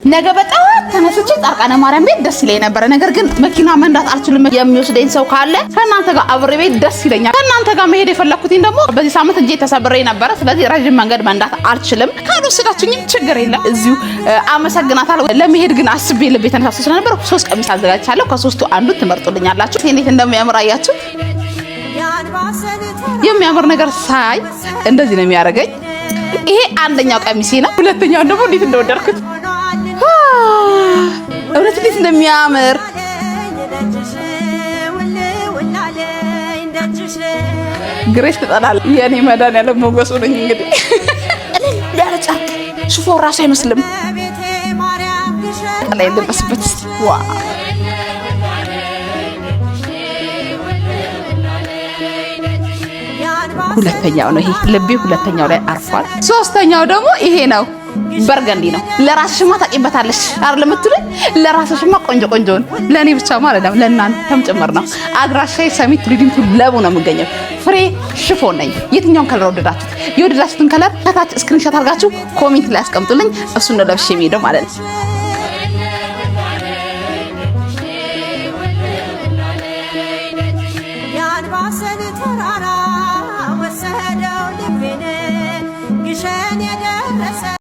ነገ በጣም ተነስቼ ጻርቃነ ማርያም ቤት ደስ ይለኝ ነበር። ነገር ግን መኪና መንዳት አልችልም። የሚወስደኝ ሰው ካለ ከናንተ ጋር አብሬ ቤት ደስ ይለኛል። ከናንተ ጋር መሄድ የፈለኩትኝ ደግሞ በዚህ ሳምንት እጄ ተሰብሬ ነበር። ስለዚህ ረጅም መንገድ መንዳት አልችልም። ካልወሰዳችሁኝም ችግር የለም። እዚሁ አመሰግናታለሁ። ለመሄድ ግን አስቤ ልቤ ተነሳስቶ ስለነበር 3 ቀሚስ አዘጋጅቻለሁ። ከ3ቱ አንዱ ትመርጡልኛላችሁ። እንዴት እንደሚያምር አያችሁ? የሚያምር ነገር ሳይ እንደዚህ ነው የሚያደርገኝ። ይሄ አንደኛው ቀሚሴ ነው። ሁለተኛው ደግሞ እንዴት እንደወደድኩት እውነት እንዴት እንደሚያምር ግሬስ ተጣላል። የኔ መዳን ያለ ሞገሱ ነኝ። እንግዲህ ያለ ጨርቅ ሽፎን ራሱ አይመስልም። ላይ ልበስበት ዋ ሁለተኛው ነው ይሄ። ልቤ ሁለተኛው ላይ አርፏል። ሶስተኛው ደግሞ ይሄ ነው። በርገንዲ ነው። ለራስሽማ ታቂበታለሽ አይደል የምትሉኝ? ለራስሽማ ቆንጆ ቆንጆን ለኔ ብቻማ አይደለም ለእናንተም ጭምር ነው። አድራሻዬ ሰሚት ሪዲምቱ ለቡ ነው የምገኘው። ፍሬ ሽፎን ነኝ። የትኛውን ከለር ወደዳችሁት? የወደዳችሁትን ከለር ከታች ስክሪንሾት አድርጋችሁ ኮሜንት ላይ አስቀምጡልኝ። እሱን ነው ለብሼ የሚሄደው ማለት ነው።